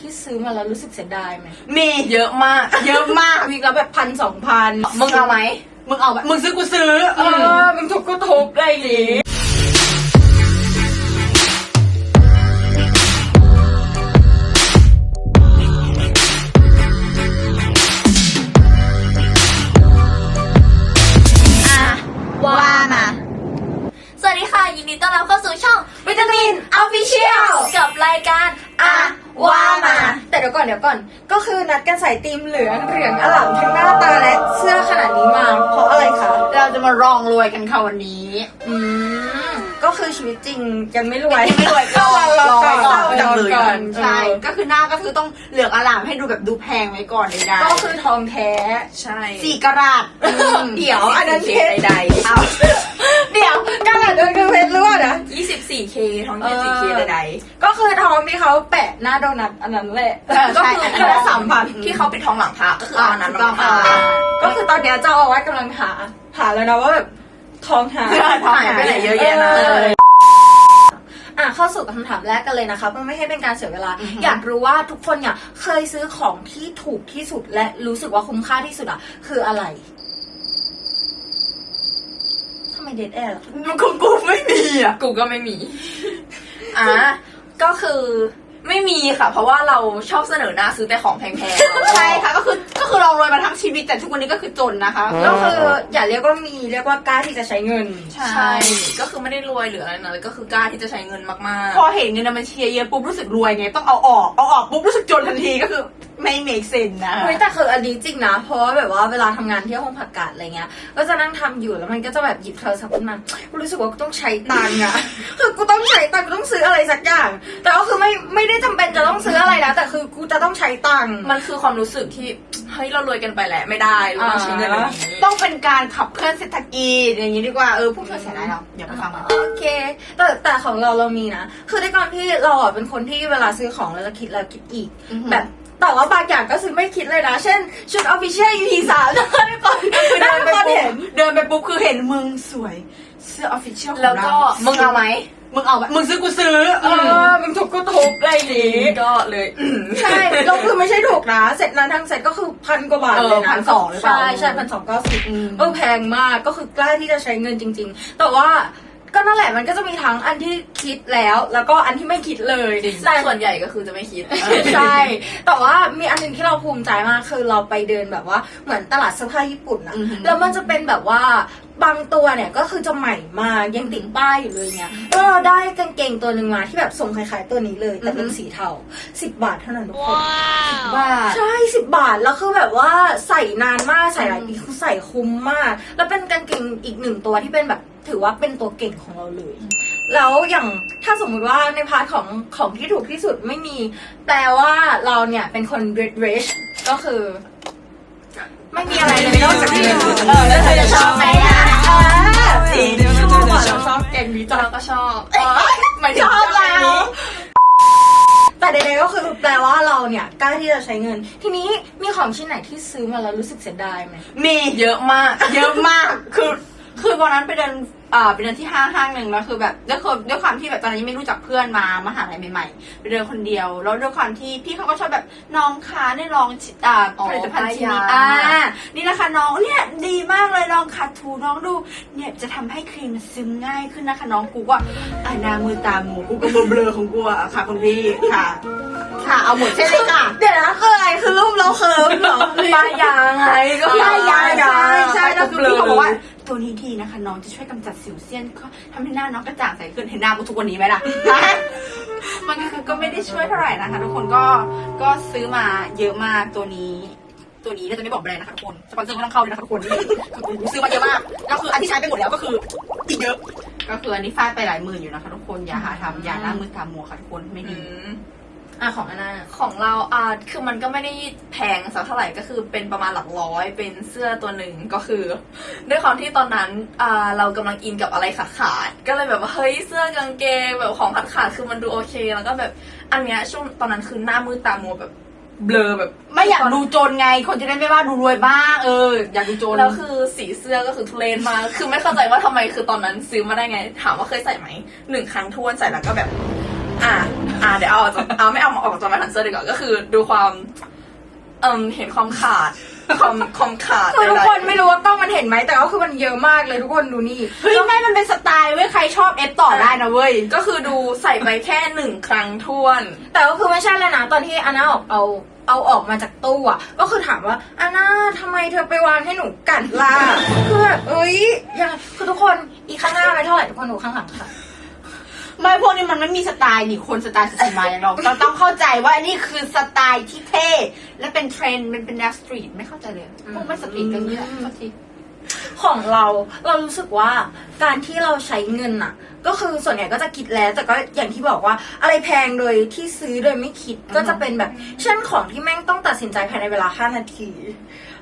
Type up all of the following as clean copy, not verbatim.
ที่ซื้อมาแล้วรู้สึกเสียดายไหมมีเยอะมากเยอะมากวีละแบบ1,000-2,000มึงเอาไหมมึงเอาไหมมึงซื้อกูซื้อมึงทุบกูทุบอะไรอย่างงี้ว่ามาสวัสดีค่ะยินดีต้อนรับเข้าสู่ช่องวิตามินออฟฟิเชียลกับรายการว่ามาแต่เดี๋ยวก่อนก็คือนัดกันใส่ธีมเหลืองอร่ามทั้งหน้าตาและเสื้อขนาดนี้มาเพราะอะไรคะเราจะมาลองรวยกันค่ะวันนี้ก็คือชีวิตจริงยังไม่รวยก็ลองก่อนใช่ก็คือหน้าก็คือต้องเหลืองอร่ามให้ดูแบบดูแพงไว้ก่อนได้ก็คือทองแท้ใช่4 กะรัตเดี๋ยวอันนั้นเพชรใดๆเอาเดี๋ยวกะรัตคือเพชรหรือว่านะ 24K ทอง 24K ใดๆก็คือทองที่เขาแปะหน้าโดนัทอันนั้นแหละก็คือละ3,000ที่เขาปิดทองหลังพระก็คืออันนั้นก็คือตอนเนี้ยเจ้าอาวาสกำลังหาแล้วนะว่าแบบทองหายไปไหนเยอะแยะนะเข้าสู่คำถามแรกกันเลยนะคะเพื่อไม่ให้เป็นการเสียเวลาอยากรู้ว่าทุกคนเนี่ยเคยซื้อของที่ถูกที่สุดและรู้สึกว่าคุ้มค่าที่สุดคืออะไรทำไมเดทแอร์ล่ะกูไม่มีกูก็ไม่มีก็คือไม่มีค่ะเพราะว่าเราชอบเสนอหน้าซื้อแต่ของแพงๆใช่ค่ะก็คือเรารวยมาทั้งชีวิตแต่ทุกวันนี้ก็คือจนนะคะก็คืออย่าเรียกว่ามีเรียกว่ากล้าที่จะใช้เงินใช่ก็คือไม่ได้รวยหรืออะไรนะก็คือกล้าที่จะใช้เงินมากๆพอเห็นเงินในบัญชีเยอะปุ๊บรู้สึกรวยไงต้องเอาออกปุ๊บรู้สึกจนทันทีก็คือไม่ make sense นะแต่คืออันนี้จริงนะเพราะว่าแบบว่าเวลาทำงานที่ห้องผักกาดอะไรเงี้ยก็จะนั่งทำอยู่แล้วมันก็จะแบบหยิบโทรศัพท์ขึ้นมารู้สึกว่ากูต้องใช้ตังค์คือกูต้องใช้ตังค์กูต้องซื้ออะไรสักอย่างแต่ก็คือไม่ได้จำเป็นจะต้องซื้ออะไรนะแต่คือกูจะต้องใช้ตังค์มันคือความรู้สึกที่เฮ้ยเรารวยกันไปแหละไม่ได้เราต้องใช้เงินแบบนี้ต้องเป็นการขับเคลื่อนเศรษฐกิจอย่างนี้ดีกว่าพวกเธอเสียดายเราอย่าไปฟังมันโอเคแต่ของเรามีนะคือในก่อนที่เราเป็นคนที่เวลาซื้อของเราจะคิดแล้วคิดอีกแบบแต่ว่าบางอย่างก็ซื้อไม่คิดเลยนะเช่นชุด Official EP3 ได้ก่อนคือเดินไปปุ๊บคือเห็นมึงสวยเสื้อ Official ของเราแล้วก็มึงเอาไหมมึงซื้อกูซื้อมึงถูกกูทุบอะไรอย่างงี้ก็เลยใช่เราคือไม่ใช่ถูกนะเสร็จนั้นทั้งเสร็จก็คือ1,000 กว่าบาทเลยนะ1,200หรือเปล่าใช่1,290แพงมากก็คือกล้าที่จะใช้เงินจริงๆแต่ว่าก็นั่นแหละมันก็จะมีทั้งอันที่คิดแล้วก็อันที่ไม่คิดเลยแต่ส่วนใหญ่ก็คือจะไม่คิดใช่แต่ว่ามีอันนึงที่เราภูมิใจมากคือเราไปเดินแบบว่าเหมือนตลาดเสื้อผ้าญี่ปุ่นนะแล้วมันจะเป็นแบบว่าบางตัวเนี่ยก็คือจะใหม่มากยังติดป้ายอยู่เลยเนี่ยแล้วเราได้กางเกงตัวหนึ่งมาที่แบบทรงคล้ายๆตัวนี้เลยแต่เป็นสีเทา10 บาทเท่านั้นทุกคน10 บาทใช่10 บาทแล้วคือแบบว่าใส่นานมากใส่หลายปีคือใส่คุ้มมากแล้วเป็นกางเกงอีก1 ตัวที่เป็นแบบถือว่าเป็นตัวเก่งของเราเลยแล้วอย่างถ้าสมมุติว่าในพาร์ทของที่ถูกที่สุดไม่มีแปลว่าเราเนี่ยเป็นคน rich ก็คือไม่มีอะไรเลยนอกจากเงินแล้วเธอจะชอบไหมจริงชอบเก่งดีจังก็ชอบไม่ชอบแล้วแต่ใดๆก็คือแปลว่าเราเนี่ยกล้าที่จะใช้เงินทีนี้มีของชิ้นไหนที่ซื้อมาแล้วรู้สึกเสียดายไหมมีเยอะมากคือวันนั้นไปเดินที่ห้างหนึ่งแล้วคือแบบด้วยความที่แบบตอนนั้นยังไม่รู้จักเพื่อนมามหาลัยใหม่ๆไปเดินคนเดียวแล้วด้วยความที่พี่เขาก็ชอบแบบน้องคะได้ลองผลิตภัณฑ์ชิ้นนี้นี่นะคะน้องเนี่ยดีมากเลยลองขัดถูน้องดูเนี่ยจะทำให้ครีมซึมง่ายขึ้นนะคะน้องกูก็หน้ามือตาหมูกูก็เบลอของกูอะค่ะคุณพี่ค่ะเอาหมดใช่ไหมค่ะเดี๋ยวนะคืออะไรคือรูปเราเคิร์ฟเหรอป้ายยาไงก็ป้ายยาใช่แล้วคือพี่เขาบอกว่าตัวนี้ดีนะคะน้องจะช่วยกำจัดสิวเซียนทำให้หน้าน้องกระจ่างใสขึ้นเห็นหน้ากูทุกวันนี้ไหมล่ะมันก็ไม่ได้ช่วยเท่าไหร่นะคะทุกคนก็ซื้อมาเยอะมากตัวนี้เราจะไม่บอกแบรนด์นะคะทุกคนสปอนเซอร์ไม่ต้องเข้าเลยนะคะทุกคนคือซื้อมาเยอะมากแล้วคืออันที่ใช้ไปหมดแล้วก็คืออีกเยอะก็คืออันนี้ฟาดไปหลายหมื่นอยู่นะคะทุกคนอย่าหาทำอย่าหน้ามือตามัวค่ะทุกคนไม่ดีของอันนั้นของเราคือมันก็ไม่ได้แพงสักเท่าไหร่ก็คือเป็นประมาณหลักร้อยเป็นเสื้อตัวหนึ่งก็คือด้วยความที่ตอนนั้นเรากำลังอินกับอะไรขาดก็เลยแบบว่าเฮ้ยเสื้อกางเกงแบบของขาดคือมันดูโอเคแล้วก็แบบอันเนี้ยช่วงตอนนั้นคือหน้ามืดตามัวแบบเบลอแบบไม่อยากดูจนไงคนจะได้ไม่ว่าดูรวยบ้างอยากดูจนแล้วคือสีเสื้อก็คือทุเรศมากคือไม่เข้าใจว่าทำไมคือตอนนั้นซื้อมาได้ไงถามว่าเคยใส่ไหม1 ครั้งท้วนใส่แล้วก็แบบ เดี๋ยวเอาไม่เอามาออกจากมาทันเซอร์ดีกว่าก็คือดูความเห็นความขาดความขาด คือทุกคนไม่รู้ว่ากล้องมันเห็นไหมแต่ก็คือมันเยอะมากเลยทุกคนดูนี่ เฮ้ยไม่มันเป็นสไตล์เว้ยใครชอบเอฟต่อได้นะเว้ยก็คือดูใส่ไปแค่1 ครั้งท้วน แต่ก็คือไม่ใช่เลยนะตอนที่อาน่าเอาออกมาจากตู้อ่ะก็คือถามว่าอาน่าทำไมเธอไปวางให้หนูกัดล่ะคือแบบยังคือทุกคนอีข้างหน้าไม่เท่าไหร่ทุกคนดูข้างหลังค่ะ ไม่พวกนี้มันไม่มีสไตล์นี่คนสไตล์สมาอย่างเราต้องเข้าใจว่านี่คือสไตล์ที่เท่และเป็นเทรนด์มันเป็นแนวสตรีทไม่เข้าใจเลยพวกไม่สตรีทกันนี่แหละสักที ของเรารู้สึกว่าการที่เราใช้เงินอ่ะ ก็คือส่วนใหญ่ก็จะคิดแล้วแต่ก็อย่างที่บอกว่าอะไรแพงโดยที่ซื้อโดยไม่คิดก็จะเป็นแบบเช่นของที่แม่งต้องตัดสินใจภายในเวลา5 นาที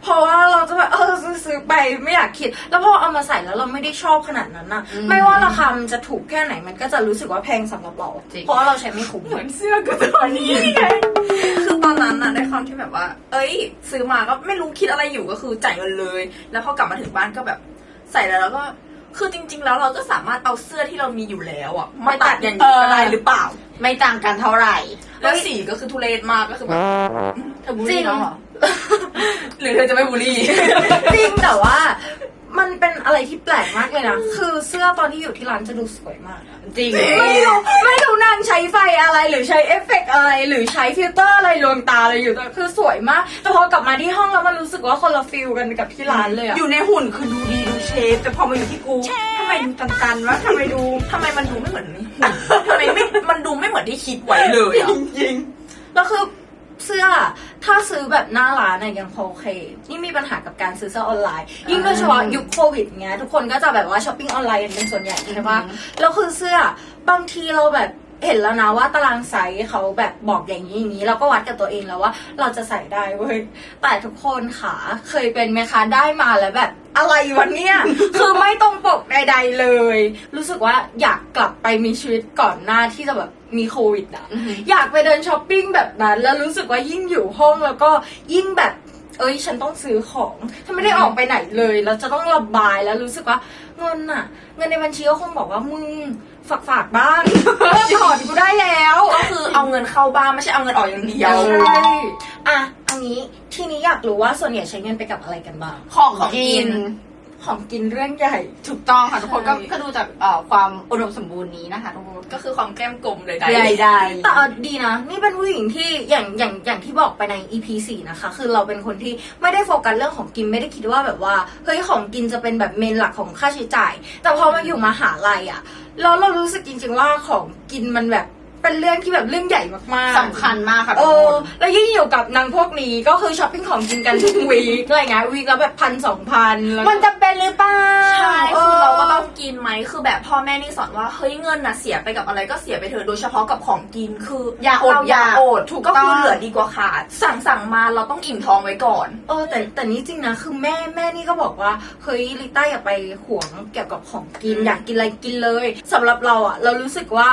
เพราะว่าเราจะแบบซื้อไปไม่อยากคิดแล้วพอเอามาใส่แล้วเราไม่ได้ชอบขนาดนั้นน่ะไม่ว่าราคามันจะถูกแค่ไหนมันก็จะรู้สึกว่าแพงสำหรับเราเพราะว่าเราใช้ไม่คุ้ม เหมือนเสื้อกับตัวนี้ไงคือตอนนั้นน่ะได้ความที่แบบว่าซื้อมาก็ไม่รู้คิดอะไรอยู่ก็คือจ่ายเงินเลย แล้วพอกลับมาถึงบ้านก็แบบใส่แล้วก็คือจริงๆแล้วเราก็สามารถเอาเสื้อที่เรามีอยู่แล้วอ่ะมาตัดอย่างนี้ก็ได้หรือเปล่าไม่ต่างกันเท่าไหร่แล้วสีก็คือทุเรศมากก็คือแบบเธอบูลลี่น้องเหรอหรือเธอจะไม่บูลลี่ จริงแต่ว่ามันเป็นอะไรที่แปลกมากเลยนะคือเสื้อตอนที่อยู่ที่ร้านจะดูสวยมากอะ จริง ไม่รู้นางใช้ไฟอะไรหรือใช้เอฟเฟกต์อะไรหรือใช้ฟิลเตอร์อะไรลวงตาอะไรอยู่แต่คือสวยมากแต่พอกลับมาที่ห้องแล้วมันรู้สึกว่าคนละฟิลกันกับที่ร้านเลยอะ อยู่ในหุ่นคือดูดีดูเชฟแต่พอมาอยู่ที่กูทำไมดูตันๆวะทำไมมันดูไม่เหมือนหุ่นทำไมมันดูไม่เหมือนที่คิดไว้เลยอ่ะ จริงๆแล้วคือเสื้อถ้าซื้อแบบหน้าร้านอะยังพอโอเคนี่มีปัญหากับการซื้อเสื้อออนไลน์ยิ่งโดยเฉพาะยุคโควิดเงี้ยทุกคนก็จะแบบว่าช้อปปิ้งออนไลน์กันเป็นส่วนใหญ่ใช่ปะแล้วคือเสื้อบางทีเราแบบเห็นแล้วนะว่าตารางไซส์เขาแบบบอกอย่างนี้เราก็วัดกับตัวเองแล้วว่าเราจะใส่ได้เว้ยแต่ทุกคนค่ะเคยเป็นไหมคะได้มาแล้วแบบอะไรวะเนี่ย คือไม่ตรงปกใดๆเลย รู้สึกว่าอยากกลับไปมีชีวิตก่อนหน้าที่จะแบบมีโควิดอ่ะอยากไปเดินช้อปปิ้งแบบนั้นแล้วรู้สึกว่ายิ่งอยู่ห้องแล้วก็ยิ่งแบบฉันต้องซื้อของถ้าไม่ได้ออกไปไหนเลยแล้วจะต้องระบายแล้วรู้สึกว่าเงินในบัญชีก็คงบอกว่ามึงฝากบ้าง ถอนกูได้แล้ว ก็คือเอาเงินเข้าบ้านไม่ใช่เอาเงินออกอย่างเดียว ใช่อันนี้ทีนี้อยากรู้ว่าส่วนใหญ่ใช้เงินไปกับอะไรกันบ้าง ของกิน ของกินเรื่องใหญ่ ถูกต้องค่ะทุกคนก็ดูจากความอุดมสมบูรณ์นี้นะคะทุกคนก็คือความแก้มกลมเลยได้ แต่ดีนะนี่เป็นผู้หญิงที่อย่างที่บอกไปใน EP 4นะคะคือเราเป็นคนที่ไม่ได้โฟกัสเรื่องของกินไม่ได้คิดว่าแบบว่าเฮ้ยของกินจะเป็นแบบเมนหลักของค่าใช้จ่ายแต่พอมาอยู่มหาลัยอ่ะเรารู้สึกจริงๆว่าของกินมันแบบเป็นเรื่องที่แบบเรื่องใหญ่มากๆ สำคัญมากค่ะทุกคน แล้วยิ่งอยู่กับนางพวกนี้ก็คือช้อปปิ้งของกินกันทุกวีคอะไรเงี้ยวีคแล้วแบบ1,000-2,000แล้ว มันจะเป็นหรือเปล่า ใช่ คือเราก็ต้องกินไหมคือแบบพ่อแม่นี่สอนว่าเฮ้ยเงินน่ะเสียไปกับอะไรก็เสียไปเถอะโดยเฉพาะกับของกินคืออย่าอดอย่าอดถูกก็คือเหลือดีกว่าขาดสั่งมาเราต้องอิ่มท้องไว้ก่อน แต่นี่จริงนะคือแม่นี่ก็บอกว่าเฮ้ยลิต้าอย่าไปหวงเกี่ยวกับของกินอยากกินอะไรกินเลยสำหรับเราอ่ะเรารู้สึกว่า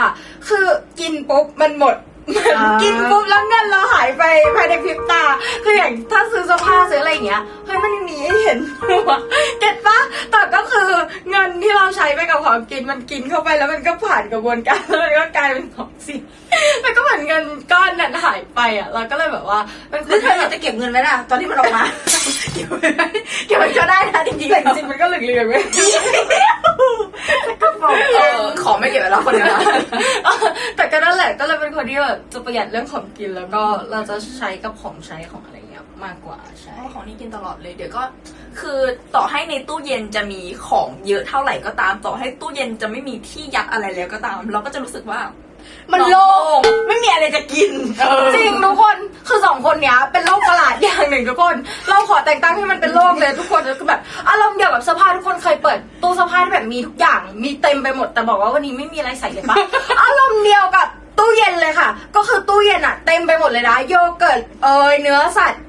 คือกินปุ๊บมันหมดกินปุ๊บแล้วเงินเราหายไปภายในพริบตาคืออย่างถ้าซื้อเสื้อผ้าซื้ออะไรอย่างเงี้ยเฮ้ยมันมีให้เห็นหัวเก็ตปะแต่ก็คือเงินที่เราใช้ไปกับของกินมันกินเข้าไปแล้วมันก็ผ่านกระบวนการแล้วมันก็กลายเป็นของเสียมันก็เหมือนเงินก้อนนั้นหายไปอ่ะเราก็เลยแบบว่าเป็นคน แล้วเธออยากจะเก็บเงินไว้ล่ะตอนที่มันออกมา เก็บไว้ก็ได้นะจริงๆ แต่จริงๆมันก็เหลือๆไว้ ขอไม่เก็บไว้แล้วคนเดียวนะ แต่ก็นั่นแหละก็เลยเป็นคนที่แบบจะประหยัดเรื่องของกินแล้วก็เราจะใช้กับของใช้ของอะไรเงี้ยมากกว่าใช่ ของนี่กินตลอดเลยเดี๋ยวก็คือต่อให้ในตู้เย็นจะมีของเยอะเท่าไหร่ก็ตามต่อให้ตู้เย็นจะไม่มีที่ยัดอะไรแล้วก็ตาม เราก็จะรู้สึกว่ามันโล่งไม่มีอะไรจะกิน จริงทุกคนคือ2คนเนี้ยเป็นโรคประหลาดอย่างหนึ่งทุกคนเราขอแต่งตั้งให้มันเป็นโรคเลยทุกคนคือแบบอารมณ์เดียวกับเสื้อผ้าทุกคนเคยเปิดตู้เสื้อผ้าที่แบบมีทุกอย่างมีเต็มไปหมดแต่บอกว่าวันนี้ไม่มีอะไรใส่เลยปะ อารมณ์เดียวกับตู้เย็นเลยค่ะก็คือตู้เย็นอะเต็มไปหมดเลยนะโยเกิร์ตเนื้อสัตว์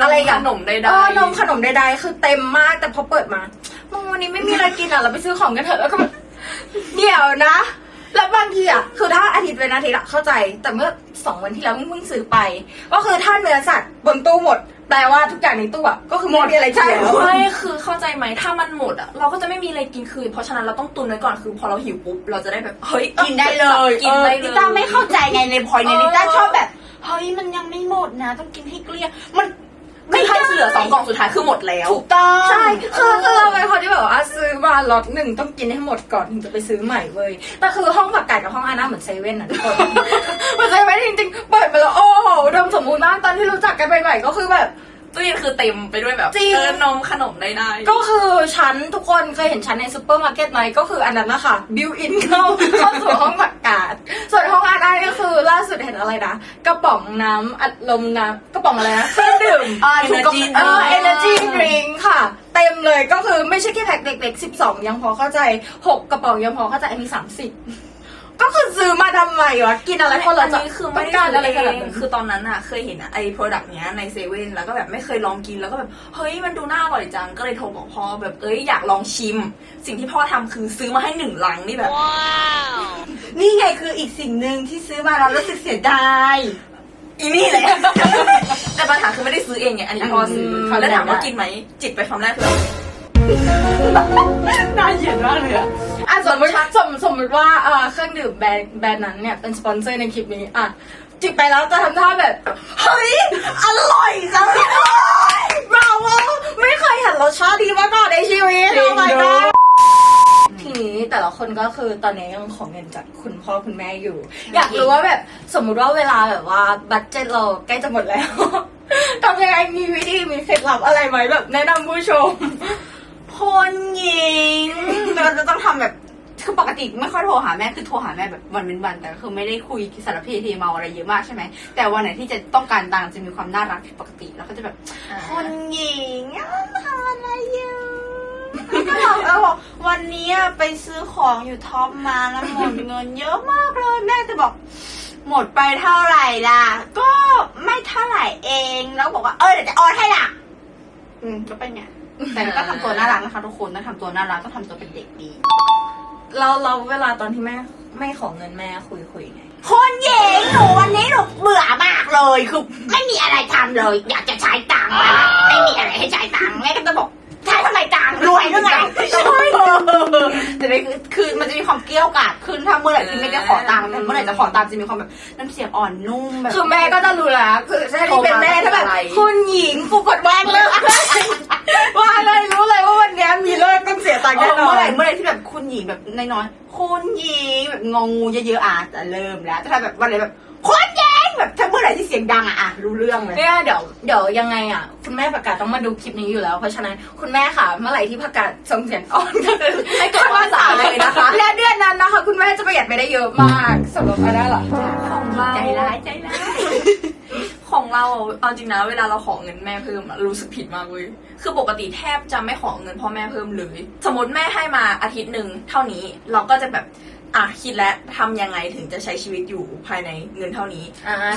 อะไรอย่าง ขนมใดๆ นมขนมใดๆคือเต็มมากแต่พอเปิดมามึงวันนี้ไม่มีอะไรกินอะเราไปซื้อของกันเถอะแล้วก็แบบเดี๋ยวนะ แล้วบางทีอ่ะคือถ้าอาทิตย์เป็นอาทิตย์อะเข้าใจแต่เมื่อ2 วันที่แล้วเพิ่งซื้อไปก็คือถ้าเนื้อสัตว์บนตู้หมดแปลว่าทุกอย่างในตู้อะก็คือไม่มีอะไรกินแล้ว ไม่คือเข้าใจไหมถ้ามันหมดอ่ะเราก็จะไม่มีอะไรกินคืนเพราะฉะนั้นเราต้องตุนไว้ก่อนคือพอเราหิวปุ๊บเราจะได้แบบเฮ้ย กินได้เลย กินได้เลย ลิต้าไม่เข้าใจไงในพอยในลิต้าชอบแบบเฮ้ยมันยังไม่หมดนะต้องกินให้เกลี้ยงมัน ไม่ถ้าเหลือ2 กล่องสุดท้ายคือหมดแล้ว ถูกต้อง ใช่คือเราเป็นคนที่แบบว่าซื้อมาล็อตหนึ่งต้องกินให้หมดก่อนถึงจะไปซื้อใหม่เว้ยแต่คือห้องผักกาดกับห้องอาน่าเหมือนเซเว่นอะทุกคน เหมือนเซเว่นจริงๆเปิดมาแล้วโอ้โหอุดมสมบูรณ์มากตอนที่รู้จักกันใหม่ๆก็คือแบบ ตู้เย็นคือเต็มไปด้วยแบบ จริง นมขนมได้ ก็คือฉันทุกคนเคยเห็นฉันในซูเปอร์มาร์เก็ตไหมก็คืออันนั้นนะคะบิวอินเข้าสู่ห้องผักกาดส่วนห้องอาน่าก็คือล่าสุดเห็นอะไรนะกระป๋องน้ำอัดลมน้ำกระป๋องอะไรนะเครื่องดื่ม Energy energy drink ค่ะ เต็มเลยก็คือไม่ใช่แค่แพ็คเล็กๆ12ยังพอเข้าใจ6กระป๋องยังพอเข้าใจอันนี้30ก็คือซื้อมาทำไมวะกินอะไรคนละ อันนี้คือไม่ได้ การ ซื้อ อะไรขนาด เอง นั้น คือตอนนั้นอะเคยเห็นไอ้โปรดักต์เนี้ยในเซเว่นแล้วก็แบบไม่เคยลองกินแล้วก็แบบเฮ้ยมันดูน่าอร่อยจังก็เลยโทรบอกพ่อแบบอยากลองชิม สิ่งที่พ่อทำคือซื้อมาให้1 ลังนี่แบบ นี่ไงคืออีกสิ่งหนึ่งที่ซื้อมาเรารู้สึกเสียดาย อีนี่แหละ แต่ปัญหาคือไม่ได้ซื้อเองไงอันนี้พ่อซื้อแล้วถามว่ากินไหมจิบไปคำแรกคือ น่าเหี้ยมากเลยอะ อ่ะสมมติว่าเครื่องดื่มแบรนด์นั้นเนี่ยเป็นสปอนเซอร์ในคลิปนี้อ่ะจิบไปแล้วจะทำท่าแบบเฮ้ยอร่อยจังเลยบราโวไม่เคยเห็นรสชาติดีมาก่อนในชีวิตโอ้ my god ทีนี้แต่ละคนก็คือตอนนี้ยังขอเงินจากคุณพ่อคุณแม่อยู่ อยากรู้ว่าแบบสมมุติว่าเวลาแบบว่าบัตเจ็ตเราใกล้จะหมดแล้ว ทำยังไงมีวิธีมีเคล็ดลับอะไรไหมแบบแนะนำผู้ชม คนหญิงเราจะต้องทำแบบคือปกติไม่ค่อยโทรหาแม่คือโทรหาแม่แบบวันเป็นวันแต่คือไม่ได้คุยสารเพเทเมาอะไรเยอะมากใช่ไหมแต่วันไหนที่จะต้องการตังค์จะมีความน่ารักผิดปกติแล้วก็จะแบบ คนหญิงทำอะไรอยู่แล้วบอกวันนี้ไปซื้อของอยู่ท็อปมาแล้วหมดเงินเยอะมากเลยแม่จะบอก หมดไปเท่าไหร่ล่ะ ก็ไม่เท่าไหร่เองแล้วบอกว่าเดี๋ยวจะออนให้ล่ะก็เป็นไงแต่ก็ทำตัวน่ารักนะคะทุกคนต้องทำตัวน่ารักต้องทำตัวเป็นเด็กดี เราเวลาตอนที่แม่ไม่ขอเงินแม่คุยไง คนหญิงหนูวันนี้หนูเบื่อมากเลยคือไม่มีอะไรทำเลย อยากจะใช้ตังค์อะไม่มีอะไรให้ใช้ตังค์แม่ก็จะบอกใช้ทำไมตังค์รวยหรือไงใช่แต่นี่คือมันจะมีความเกรี้ยวกราดขึ้นถ้าเมื่อไหร่ที่ไม่ได้ขอตังค์แต่เมื่อไหร่จะขอตังค์จะมีความแบบน้ำเสียงอ่อนนุ่มแบบ คือแม่ก็จะรู้แล้วคือถ้าที่เป็นแม่ถ้าแบบคุณหญิงกูกดวางเลยว่าเลยรู้เลยว่าวันนี้มีเลิกต้องเสียตังค์แน่นอ เมื่อน ไหร่ที่แบบคุณหญิงแบบน้อยๆคุณหญิงแบบงองูเยอะๆจะเริ่มแล้วแต่ถ้าแบบวันไหนแบบคุณหญิงแบบถ้าเมื่อไหร่ที่เสียงดังรู้เรื่องเลย เนี่ยเดี๋ยวยังไงอ่ะคุณแม่ประกาศต้องมาดูคลิปนี้อยู่แล้วเพราะฉะนั้นคุณแม่ค่ะเมื่อไหร่ที่ประกาศส่งเสียงอ่อนก็คือ ให้กดว่าสาเลยนะคะ และเดือนนั้นนะคะ คุณแม่จะประหยัดไปได้เยอะมากสำหรับอะไรล่ะ ของเรา ใจร้ายใจร้าย ของเราเอาจริงนะเวลาเราขอเงินแม่เพิ่มอะรู้สึกผิดมากเลยคือปกติแทบจะไม่ขอเงินพ่อแม่เพิ่มเลย สมมติแม่ให้มาอาทิตย์หนึ่งเท่านี้เราก็จะแบบคิดแล้วทำยังไงถึงจะใช้ชีวิตอยู่ภายในเงินเท่านี้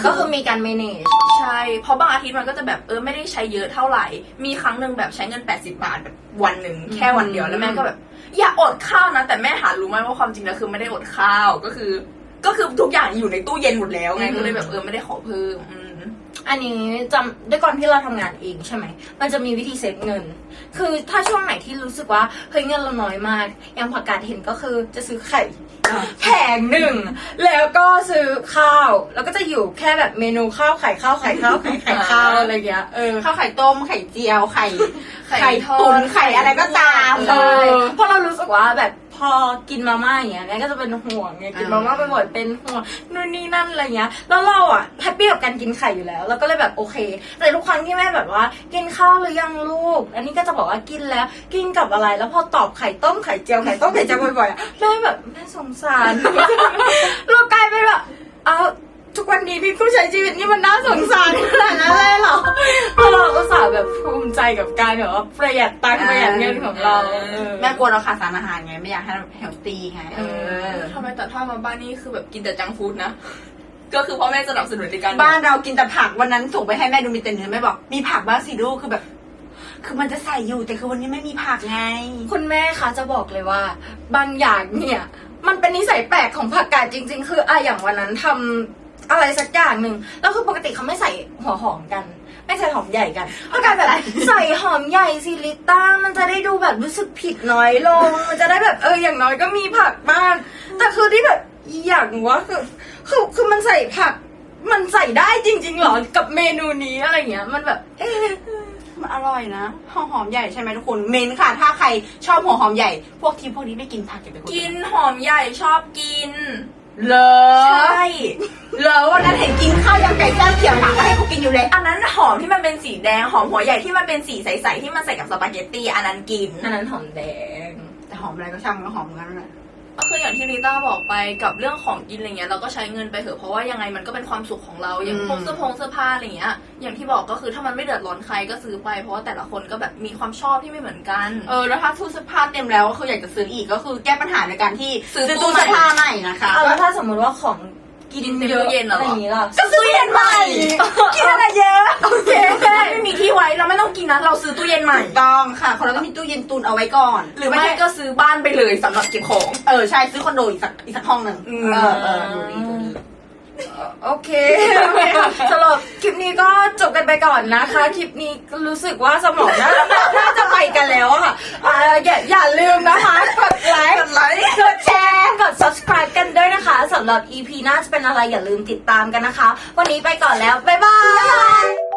ก็คือมีการ manage ใช่เพราะบางอาทิตย์มันก็จะแบบไม่ได้ใช้เยอะเท่าไหร่ มีครั้งหนึ่งแบบใช้เงิน80 บาทแบบวันหนึ่งแค่วันเดียวแล้วแม่ก็แบบอย่าอดข้าวนะแต่แม่หารู้ไหมว่าความจริงแล้วคือไม่ได้อดข้าวก็คือทุกอย่างอยู่ในตู้เย็นหมดแล้วไงก็เลยแบบไม่ได้ขอเพิ่ม อันนี้จำด้วยก่อนที่เราทำงานเองใช่ไหมมันจะมีวิธีเซฟเงิน คือถ้าช่วงไหนที่รู้สึกว่าเฮ้ยเงินเราน้อยมากอย่างผักกาดเห็นก็คือจะซื้อไข่แผงหนึ่งแล้วก็ซื้อข้าวแล้วก็จะอยู่แค่แบบเมนูข้าวไข่ข้าวไข่ข้าวไข่ไข่ข้าวอะไรเงี้ยข้าวไข่ต้มไข่เจียวไข่ ทอด ตุ๋นไข่อะไรก็ตาม เพราะเรารู้สึกว่าแบบพอกินมาม่าอย่างเงี้ยแม่ก็จะเป็นห่วงไงกินมาม่าไปหมดเป็นห่วงนู่นนี่นั่นอะไรเงี้ยแล้วเราอ่ะแฮปปี้กับการกินไข่อยู่แล้วเราก็เลยแบบโอเคแต่ทุกครั้งที่แม่แบบว่ากินข้าวหรือยังลูกอันนี้ก็จะบอกว่ากินแล้วกินกับอะไรแล้วพอตอบไข่ต้มไข่เจียวไข่ต้มไข่เจียวบ่อยๆอะแม่แบบแม่สงสาร เรากลายเป็นแบบทุกวันนี้พี่ผู้ใช้ชีวิตนี่มันน่าสงสารขนาดนั้นเลยเหรอเพราะเราอุตส่าห์แบบภูมิใจกับการแบบว่าประหยัดตังค์ประหยัดเงินของเรา แม่กลัวเราขาดสารอาหารไงไม่อยากให้เราเฮลตี้ไง ทำไมแต่ถ้ามาบ้านนี่คือแบบกินแต่จังฟู้ดนะ ก็คือพ่อแม่สนับสนุนในการ บ้านเรากินแต่ผักวันนั้นส่งไปให้แม่ดูมีแต่เนื้อแม่บอกมีผักบ้างสิลูกคือแบบ คือมันจะใส่อยู่แต่คือวันนี้ไม่มีผักไง คุณแม่คะจะบอกเลยว่า บางอย่างเนี่ยมันเป็นนิสัยแปลกของผักกาดจริง ๆ คืออย่างวันนั้นทำอะไรสักอย่างหนึ่งแล้วคือปกติเขาไม่ใส่หัวหอมกัน ไม่ใส่หอมใหญ่กันผักกาดแบบใส่หอมใหญ่สิลิต้ามันจะได้ดูแบบรู้สึกผิดน้อยลง มันจะได้แบบอย่างน้อยก็มีผักบ้างแต่คือที่แบบอย่างว่าคือมันใส่ผัก มันใส่ได้จริงๆหรอกับเมนูนี้อะไรเงี้ยมันแบบมันอร่อยนะหัวหอมใหญ่ใช่ไหมทุกคนเมนค่ะ ถ้าใครชอบหัวหอมใหญ่พวกนี้ไม่กินผักอย่าไปกินหอมใหญ่ชอบกิน เลใช่เลยวันนั้นเห็นกินข้าวยำไก่แซ่บเขียวผักให้กูกินอยู่เลย อันนั้นหอมที่มันเป็นสีแดงหอมหัวใหญ่ที่มันเป็นสีใสๆที่มันใส่กับสปาเกตตี้อันนั้นกิน อันนั้นหอมแดง แต่หอมอะไรก็ช่างมันหอมงั้นแหละ ก็คืออย่างที่ลิต้าบอกไปกับเรื่องของกินอะไรเงี้ยเราก็ใช้เงินไปเถอะเพราะว่ายังไงมันก็เป็นความสุขของเราอย่างพวกเสื้อผ้าอะไรเงี้ยอย่างที่บอกก็คือถ้ามันไม่เดือดร้อนใครก็ซื้อไปเพราะว่าแต่ละคนก็แบบมีความชอบที่ไม่เหมือนกัน แล้วถ้าตู้เสื้อผ้าเต็มแล้วก็คืออยากจะซื้ออีกก็คือแก้ปัญหาในการที่ ซื้อตู้ ตู้เสื้อผ้าใหม่นะคะ แล้วถ้าสมมติว่าของกิน กินเต็ม เยอะ ตู้เย็นเหรอ อะไรอย่างนี้ล่ะ ก็ซื้อตู้เย็นใหม่กินอะไรเยอะโอเค ไม่มีที่ไว้เราไม่ต้องกินนะเราซื้อตู้เย็นใหม่ ถูกต้องค่ะคนเราก็มีตู้เย็นตุนเอาไว้ก่อน หรือไม่ก็ซื้อบ้านไปเลยสำหรับเก็บของ ใช่ซื้อคอนโดอีกสักห้องหนึ่งดูดี โอเคค่ะสำหรับคลิปนี้ก็จบกันไปก่อนนะคะ คลิปนี้ก็รู้สึกว่าสมองน่าจะไปกันแล้วอะค่ะอย่าลืมนะคะ กดไลค์ กดแชร์ กด subscribe กันด้วยนะคะสำหรับ EP หน้าจะเป็นอะไรอย่าลืมติดตามกันนะคะ วันนี้ไปก่อนแล้ว บ๊ายบาย